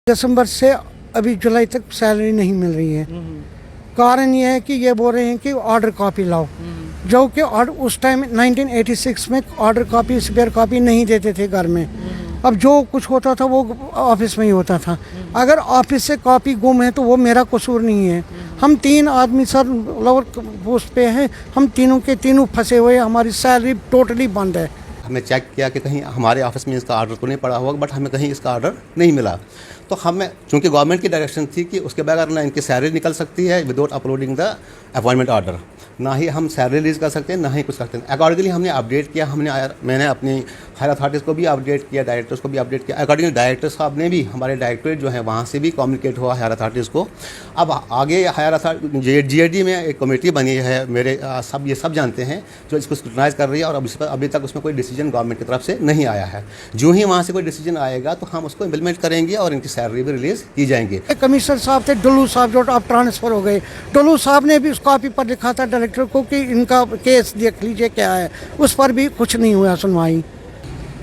दिसंबर से अभी जुलाई तक सैलरी नहीं मिल रही है। कारण ये है कि ये बोल रहे हैं कि ऑर्डर कॉपी लाओ, जो कि उस टाइम 1986 में ऑर्डर कॉपी स्पेयर कॉपी नहीं देते थे घर में। अब जो कुछ होता था वो ऑफिस में ही होता था। अगर ऑफिस से कॉपी गुम है तो वो मेरा कसूर नहीं है। हम 3 आदमी सर लोअर पोस्ट पे हैं, हम तीनों के तीनों फंसे हुए, हमारी सैलरी टोटली बंद है। हमने चेक किया कि कहीं हमारे ऑफिस में इसका ऑर्डर तो नहीं पड़ा होगा, बट हमें कहीं इसका ऑर्डर नहीं मिला। तो हमें चूँकि गवर्नमेंट की डायरेक्शन थी कि उसके बगैर ना इनकी सैलरी निकल सकती है without uploading the appointment order, ना ही हम सैलरी रिलीज कर सकते हैं, ना ही कुछ करते हैं। अकॉर्डिंगली हमने अपडेट किया, मैंने अपनी हायर अथॉरिटीज़ को भी अपडेट किया, डायरेक्टर्स को भी अपडेट किया। अकॉर्डिंगली डायरेक्टर साहब ने भी, हमारे डायरेक्टरेट जो है वहाँ से भी कम्युनिकेट हुआ हायर अथॉरिटीज़ को। अब आगे हायर अथॉरिटी GAD में एक कमेटी बनी है, मेरे ये सब जानते हैं, जो इसको स्क्रूटनाइज कर रही है, और अब इस पर अभी तक उसमें कोई डिसीजन गवर्नमेंट की तरफ से नहीं आया है। जो ही वहाँ से कोई डिसीजन आएगा तो हम उसको इम्प्लीमेंट करेंगे और इनकी सैलरी भी रिलीज की जाएंगे। कमिश्नर साहब थे डुल्लू साहब, जो अब ट्रांसफ़र हो गए। डुल्लू साहब ने भी उस कॉपी पर लिखा था डायरेक्टर को कि इनका केस देख लीजिए क्या है, उस पर भी कुछ नहीं हुआ सुनवाई।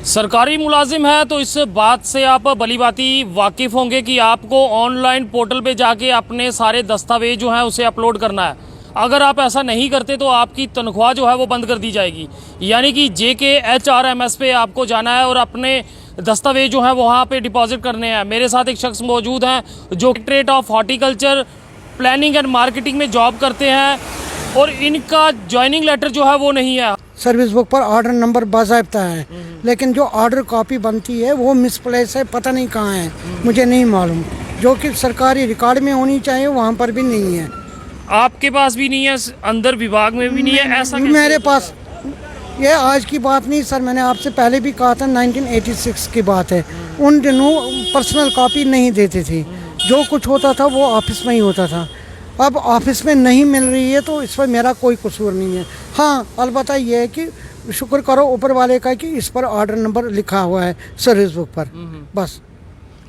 सरकारी मुलाजिम है तो इस बात से आप भलीभांति वाकिफ़ होंगे कि आपको ऑनलाइन पोर्टल पे जाके अपने सारे दस्तावेज जो हैं उसे अपलोड करना है। अगर आप ऐसा नहीं करते तो आपकी तनख्वाह जो है वो बंद कर दी जाएगी। यानी कि JKHRMS पे आपको जाना है और अपने दस्तावेज जो हैं वहाँ पे डिपॉजिट करने हैं। मेरे साथ एक शख्स मौजूद हैं जो secretariat of horticulture planning and marketing में जॉब करते हैं, और इनका ज्वाइनिंग लेटर जो है वो नहीं है। सर्विस बुक पर ऑर्डर नंबर बाज़ाब्ता है, लेकिन जो ऑर्डर कॉपी बनती है वो मिसप्लेस है, पता नहीं कहाँ है, मुझे नहीं मालूम। जो कि सरकारी रिकॉर्ड में होनी चाहिए वहाँ पर भी नहीं है। आपके पास भी नहीं है, अंदर विभाग में भी नहीं है, ऐसा मेरे पास ये आज की बात नहीं सर, मैंने आपसे पहले भी कहा था 1986 की बात है। उन दिनों पर्सनल कॉपी नहीं देते थे, जो कुछ होता था वो ऑफिस में ही होता था। अब ऑफिस में नहीं मिल रही है तो इस पर मेरा कोई कसूर नहीं है। हाँ, अलबत्ता ये है कि शुक्र करो ऊपर वाले का कि इस पर ऑर्डर नंबर लिखा हुआ है सर्विस बुक पर, बस।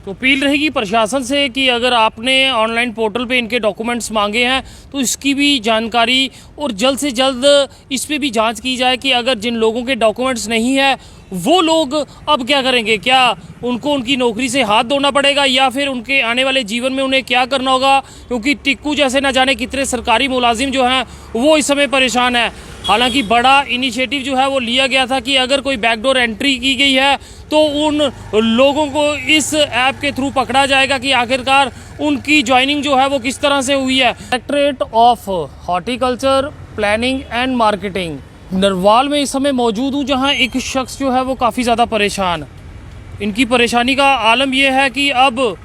तो अपील रहेगी प्रशासन से कि अगर आपने ऑनलाइन पोर्टल पे इनके डॉक्यूमेंट्स मांगे हैं तो इसकी भी जानकारी और जल्द से जल्द इस पे भी जांच की जाए कि अगर जिन लोगों के डॉक्यूमेंट्स नहीं है वो लोग अब क्या करेंगे। क्या उनको उनकी नौकरी से हाथ धोना पड़ेगा या फिर उनके आने वाले जीवन में उन्हें क्या करना होगा, क्योंकि टिक्कू जैसे न जाने कितने सरकारी मुलाजिम जो हैं वो इस समय परेशान है। हालांकि बड़ा इनिशिएटिव जो है वो लिया गया था कि अगर कोई बैकडोर एंट्री की गई है तो उन लोगों को इस ऐप के थ्रू पकड़ा जाएगा कि आखिरकार उनकी ज्वाइनिंग जो है वो किस तरह से हुई है। Secretariat of horticulture planning and marketing Narwal में इस समय मौजूद हूँ, जहाँ एक शख्स जो है वो काफ़ी ज़्यादा परेशान। इनकी परेशानी का आलम यह है कि अब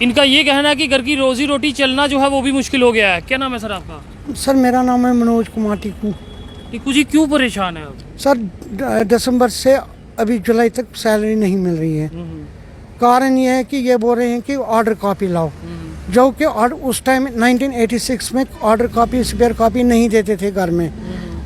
इनका ये कहना है कि घर की रोजी रोटी चलना जो है वो भी मुश्किल हो गया है। क्या नाम है सर आपका? सर मेरा नाम है मनोज कुमार टिक्कू। टिक्कू जी, क्यों परेशान है अब? सर दिसंबर से अभी जुलाई तक सैलरी नहीं मिल रही है। कारण ये है कि ये बोल रहे हैं कि ऑर्डर कॉपी लाओ, जो कि उस टाइम 1986 में ऑर्डर कॉपी स्पेयर कॉपी नहीं देते थे घर में।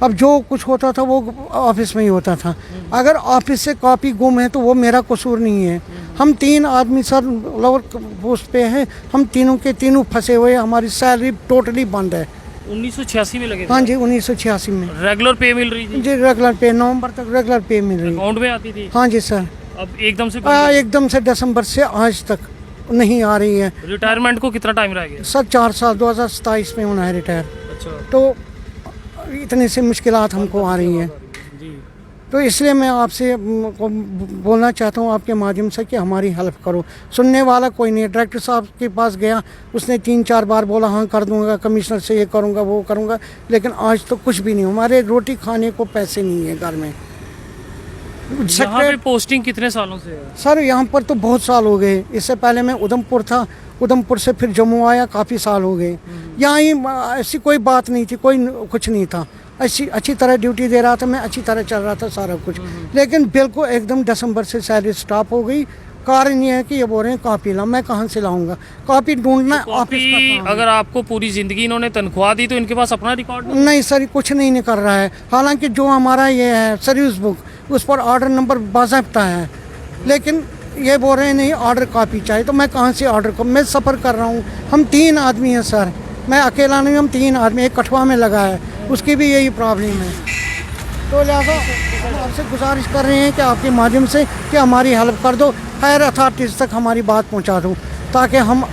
अब जो कुछ होता था वो ऑफिस में ही होता था। अगर ऑफिस से कॉपी गुम है तो वो मेरा कसूर नहीं है। हम 3 आदमी सर लोअर पोस्ट पे हैं, हम तीनों के तीनों फंसे हुए, हमारी सैलरी टोटली बंद है। 1986 में लगे थे? हाँ जी, 1986 में रेगुलर पे मिल रही थी? जी रेगुलर पे, नवंबर तक रेगुलर पे मिल रही है। अकाउंट में आती थी? हाँ जी सर। अब एकदम से एकदम से दिसंबर से आज तक नहीं आ रही है। रिटायरमेंट को कितना टाइम रह गया? सर 4 साल, 2027 में होना है रिटायर। अच्छा। तो इतनी सी मुश्किलात हमको आ रही हैं, तो इसलिए मैं आपसे बोलना चाहता हूँ आपके माध्यम से कि हमारी हेल्प करो। सुनने वाला कोई नहीं है। डायरेक्टर साहब के पास गया, उसने 3-4 बार बोला हाँ कर दूंगा, कमिश्नर से ये करूँगा वो करूँगा, लेकिन आज तो कुछ भी नहीं। हमारे रोटी खाने को पैसे नहीं है घर में। यहाँ पे पोस्टिंग कितने सालों से है? सर यहाँ पर तो बहुत साल हो गए। इससे पहले मैं उधमपुर था, उधमपुर से फिर जम्मू आया, काफ़ी साल हो गए। यहाँ ही ऐसी कोई बात नहीं थी, कोई कुछ नहीं था। अच्छी तरह ड्यूटी दे रहा था मैं, अच्छी तरह चल रहा था सारा कुछ, लेकिन बिल्कुल एकदम दिसंबर से सैलरी स्टॉप हो गई। कारण ये है कि ये बोल रहे हैं कॉपी ला, मैं कहाँ से लाऊंगा कॉपी? ढूंढना ऑफिस का काम है। अगर आपको पूरी जिंदगी इन्होंने तनख्वाह दी तो इनके पास अपना रिकॉर्ड नहीं सर, कुछ नहीं कर रहा है। हालांकि जो हमारा ये है सर्विस बुक, उस पर ऑर्डर नंबर बाज़ाब्ता है, लेकिन ये बोल रहे हैं नहीं ऑर्डर कॉपी चाहिए। तो मैं कहाँ से ऑर्डर करूँ? मैं सफ़र कर रहा हूँ, हम 3 आदमी हैं सर, मैं अकेला नहीं, हम 3 आदमी। एक कठुआ में लगा है, उसकी भी यही प्रॉब्लम है। तो लिहाजा हम आपसे गुजारिश कर रहे हैं कि आपके माध्यम से कि हमारी हेल्प कर दो, हायर अथॉरिटीज़ तक हमारी बात पहुंचा दो, ताकि हम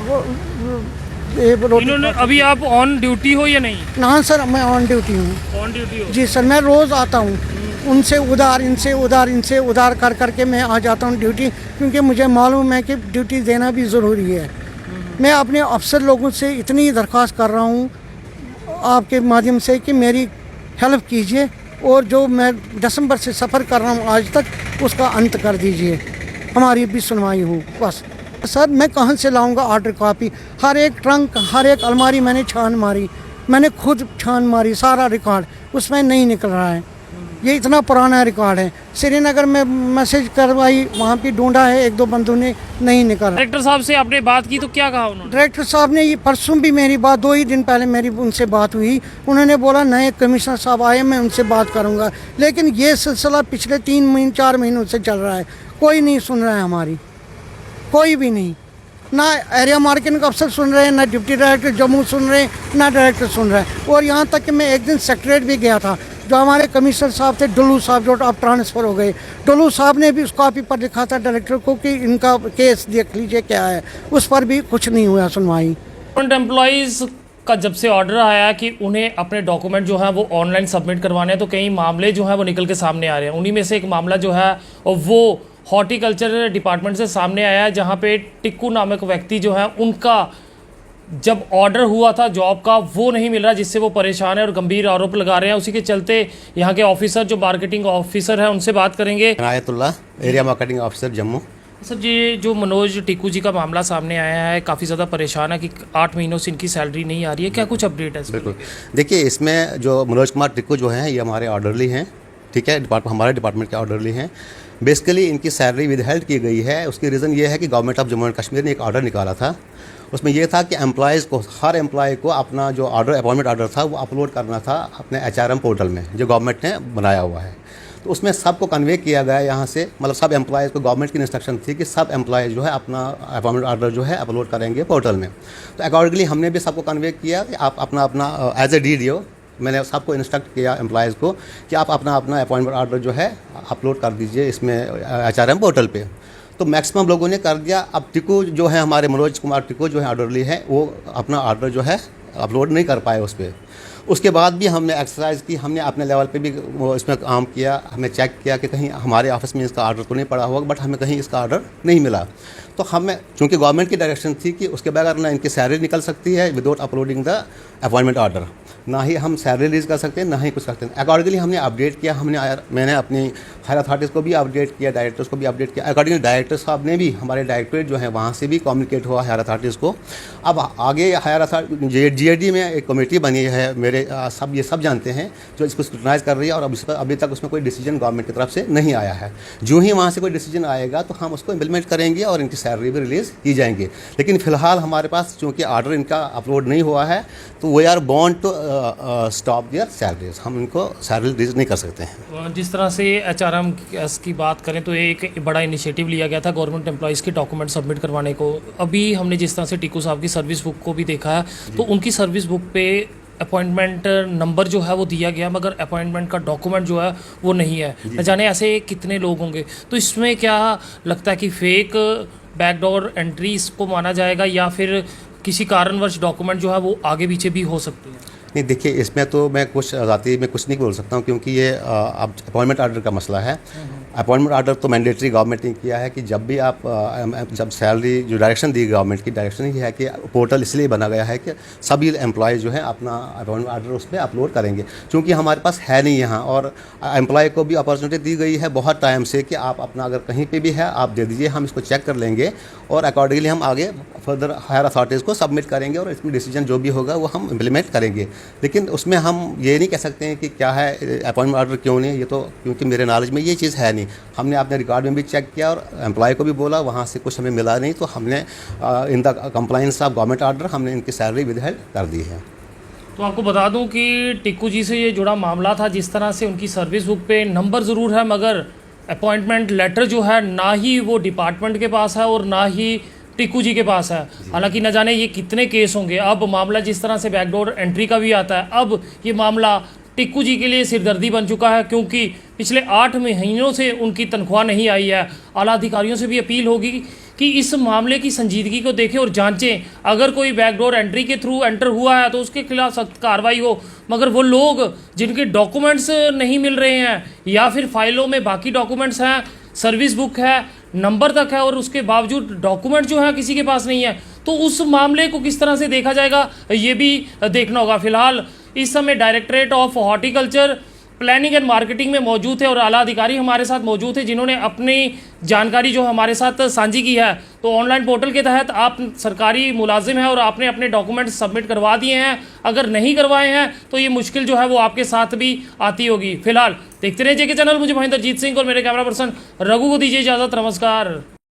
इन्होंने अभी आप ऑन ड्यूटी हो या नहीं? ना सर, मैं ऑन ड्यूटी हूँ। ऑन ड्यूटी हो? जी सर, मैं रोज़ आता हूँ, उनसे उधार इनसे उधार इनसे उधार कर करके मैं आ जाता हूँ ड्यूटी, क्योंकि मुझे मालूम है कि ड्यूटी देना भी ज़रूरी है। मैं अपने अफसर लोगों से इतनी दरख्वास्त कर रहा हूँ आपके माध्यम से कि मेरी हेल्प कीजिए, और जो मैं दिसंबर से सफ़र कर रहा हूँ आज तक, उसका अंत कर दीजिए, हमारी भी सुनवाई हो बस। सर मैं कहाँ से लाऊंगा ऑर्डर कॉपी? हर एक ट्रंक, हर एक अलमारी मैंने छान मारी, मैंने खुद छान मारी, सारा रिकॉर्ड उसमें नहीं निकल रहा है। ये इतना पुराना रिकॉर्ड है। श्रीनगर में मैसेज करवाई, वहाँ पे ढूंढा है, एक दो बंदों ने, नहीं निकल रहा। डायरेक्टर साहब से आपने बात की तो क्या कहा उन्होंने? डायरेक्टर साहब ने ये परसों भी मेरी बात, 2 ही दिन पहले मेरी उनसे बात हुई, उन्होंने बोला नए कमिश्नर साहब आए, मैं उनसे बात करूंगा। लेकिन ये सिलसिला पिछले 3 महीने 4 महीनों से चल रहा है, कोई नहीं सुन रहा है हमारी, कोई भी नहीं। ना एरिया मार्केटिंग अफसर सुन रहे हैं, ना डिप्टी डायरेक्टर जम्मू सुन रहे हैं, ना डायरेक्टर सुन रहे हैं। और यहाँ तक कि मैं एक दिन सेक्रेटरीट भी गया था, जो हमारे कमिश्नर साहब थे डुल्लू साहब, जो अब ट्रांसफ़र हो गए, डुल्लू साहब ने भी उस कॉपी पर लिखा था डायरेक्टर को कि इनका केस देख लीजिए क्या है, उस पर भी कुछ नहीं हुआ सुनवाई। गवर्नमेंट एम्प्लॉइज़ का जब से ऑर्डर आया कि उन्हें अपने डॉक्यूमेंट जो है वो ऑनलाइन सबमिट करवाने हैं, तो कई मामले जो है वो निकल के सामने आ रहे हैं। उन्हीं में से एक मामला जो है वो हॉर्टिकल्चर डिपार्टमेंट से सामने आया है, जहाँ पे टिक्कू नामक व्यक्ति जो है, उनका जब ऑर्डर हुआ था जॉब का वो नहीं मिल रहा, जिससे वो परेशान है और गंभीर आरोप लगा रहे हैं। उसी के चलते यहाँ के ऑफिसर, जो मार्केटिंग ऑफिसर है, उनसे बात करेंगे। Inayatullah, area marketing officer Jammu. Sir ji, जो मनोज टिक्कू जी का मामला सामने आया है, काफ़ी ज़्यादा परेशान है कि 8 महीनों से इनकी सैलरी नहीं आ रही है, क्या कुछ अपडेट है? बिल्कुल, देखिए इसमें जो मनोज कुमार टिक्कू जो हैं, ये हमारे ऑर्डरली हैं, ठीक है, हमारे डिपार्टमेंट के ऑर्डरली हैं। बेसिकली इनकी सैलरी विदहेल्ड की गई है। उसकी रीज़न ये है कि government of Jammu and Kashmir ने एक ऑर्डर निकाला था, उसमें यह था कि एम्प्लॉयज़ को, हर एम्प्लॉय को अपना जो ऑर्डर, अपॉइंटमेंट ऑर्डर था, वो अपलोड करना था अपने HRM पोर्टल में, जो गवर्नमेंट ने बनाया हुआ है। तो उसमें सबको कन्वे किया गया यहाँ से, मतलब सब एम्प्लॉयज़ को गवर्नमेंट की इंस्ट्रक्शन थी कि सब एम्प्लॉयज़ जो है अपना अपॉइंटमेंट ऑर्डर जो है अपलोड करेंगे पोर्टल में। तो अकॉर्डिंगली हमने भी सबको कन्वे किया कि आप अपना अपना एज ए DDO मैंने सबको इंस्ट्रक्ट किया एम्प्लॉयज़ को कि आप अपना अपना अपॉइंटमेंट ऑर्डर जो है अपलोड कर दीजिए इसमें HRM पोर्टल पे। तो मैक्सिमम लोगों ने कर दिया। अब टिक्कू जो है, हमारे मनोज कुमार टिक्कू जो है ऑर्डरली है, वो अपना ऑर्डर जो है अपलोड नहीं कर पाए उस पर। उसके बाद भी हमने एक्सरसाइज की, हमने अपने लेवल पे भी वो इसमें काम किया, हमने चेक किया कि कहीं हमारे ऑफिस में इसका ऑर्डर तो नहीं पड़ा होगा, बट हमें कहीं इसका ऑर्डर नहीं मिला। तो हमें, चूँकि गवर्नमेंट की डायरेक्शन थी कि उसके बगैर ना इनकी सैलरी निकल सकती है without uploading the appointment order, ना ही हम सैलरी रिलीज़ कर सकते हैं, ना ही कुछ करते हैं। अकॉर्डिंगली हमने अपडेट किया, मैंने अपनी हायर अथॉरिटीज़ को भी अपडेट किया, डायरेक्टर्स को भी अपडेट किया। अकॉर्डिंगली डायरेक्टर साहब ने भी, हमारे डायरेक्टरेट जो है वहाँ से भी कम्युनिकेट हुआ हायर अथॉरिटीज़ को। अब आगे हायर अथॉरिटी GAD में एक कमेटी बनी है, मेरे ये सब जानते हैं, जो इसको स्क्रूटनाइज कर रही है, और अब इस पर अभी तक उसमें कोई डिसीजन गवर्नमेंट की तरफ से नहीं आया है। जो ही वहाँ से कोई डिसीजन आएगा तो हम उसको इम्प्लीमेंट करेंगे और इनकी सैलरी भी रिलीज़ की जाएंगे। लेकिन फ़िलहाल हमारे पास चूँकि ऑर्डर इनका अपलोड नहीं हुआ है, तो we are bound to stop their salaries, हम इनको सैलरी रिलीज नहीं कर सकते हैं। जिस तरह से HRM की बात करें तो एक बड़ा इनिशिएटिव लिया गया था गवर्नमेंट एम्प्लॉइज़ के डॉक्यूमेंट सबमिट करवाने को। अभी हमने जिस तरह से टिक्कू साहब की सर्विस बुक को भी देखा है, तो उनकी सर्विस बुक पे अपॉइंटमेंट नंबर जो है वो दिया गया, मगर अपॉइंटमेंट का डॉक्यूमेंट जो है वो नहीं है। न जाने ऐसे कितने लोग होंगे। तो इसमें क्या लगता है कि फेक बैकडोर एंट्री इसको माना जाएगा, या फिर किसी कारणवश डॉक्यूमेंट जो है वो आगे पीछे भी हो सकते हैं? नहीं, देखिए इसमें तो मैं कुछ ज़ाती में कुछ नहीं बोल सकता हूँ, क्योंकि ये अब अपॉइंटमेंट ऑर्डर का मसला है। अपॉइंटमेंट ऑर्डर तो मैंडेटरी गवर्नमेंट ने किया है कि जब भी आप जब सैलरी, जो डायरेक्शन दी गवर्नमेंट की डायरेक्शन ये है कि पोर्टल इसलिए बना गया है कि सभी एम्प्लॉय जो है अपना अपॉइंटमेंट ऑर्डर उस पर अपलोड करेंगे। क्योंकि हमारे पास है नहीं यहाँ, और एम्प्लॉय को भी अपॉर्चुनिटी दी गई है बहुत टाइम से कि आप अपना अगर कहीं पर भी है आप दे दीजिए, हम इसको चेक कर लेंगे और अकॉर्डिंगली हम आगे फर्दर हायर अथॉरिटीज़ को सबमिट करेंगे और इसमें डिसीजन जो भी होगा वो हम इम्प्लीमेंट करेंगे। लेकिन उसमें हम ये नहीं कह सकते हैं कि क्या है अपॉइंटमेंट ऑर्डर क्यों नहीं, ये तो क्योंकि मेरे नॉलेज में ये चीज़ है नहीं। हमने अपने रिकॉर्ड में भी चेक किया और एम्प्लॉय को भी बोला, वहाँ से कुछ हमें मिला नहीं, तो हमने in the compliance of government order हमने इनकी सैलरी विदहेल्ड कर दी है। तो आपको बता दूं कि टिक्कू जी से ये जुड़ा मामला था, जिस तरह से उनकी सर्विस बुक पे नंबर ज़रूर है, मगर अपॉइंटमेंट लेटर जो है ना ही वो डिपार्टमेंट के पास है और ना ही टिक्कू जी के पास है। हालांकि न जाने ये कितने केस होंगे। अब मामला जिस तरह से बैकडोर एंट्री का भी आता है, अब ये मामला टिक्कू जी के लिए सिरदर्दी बन चुका है, क्योंकि पिछले 8 महीनों से उनकी तनख्वाह नहीं आई है। आला अधिकारियों से भी अपील होगी कि इस मामले की संजीदगी को देखें और जांचें। अगर कोई बैकडोर एंट्री के थ्रू एंटर हुआ है तो उसके खिलाफ सख्त कार्रवाई हो, मगर वो लोग जिनके डॉक्यूमेंट्स नहीं मिल रहे हैं या फिर फाइलों में बाकी डॉक्यूमेंट्स हैं, सर्विस बुक है, नंबर तक है, और उसके बावजूद डॉक्यूमेंट जो है किसी के पास नहीं है, तो उस मामले को किस तरह से देखा जाएगा ये भी देखना होगा। फिलहाल इस समय directorate of horticulture, planning and marketing में मौजूद है और आला अधिकारी हमारे साथ मौजूद है जिन्होंने अपनी जानकारी जो हमारे साथ साझी की है। तो ऑनलाइन पोर्टल के तहत आप सरकारी मुलाजिम हैं और आपने अपने डॉक्यूमेंट सबमिट करवा दिए हैं, अगर नहीं करवाए हैं तो ये मुश्किल जो है वो आपके साथ भी आती होगी। फिलहाल देखते रहिए जेके चैनल। मुझे महेंद्रजीत सिंह और मेरे कैमरा पर्सन रघु को दीजिए इजाज़त। नमस्कार।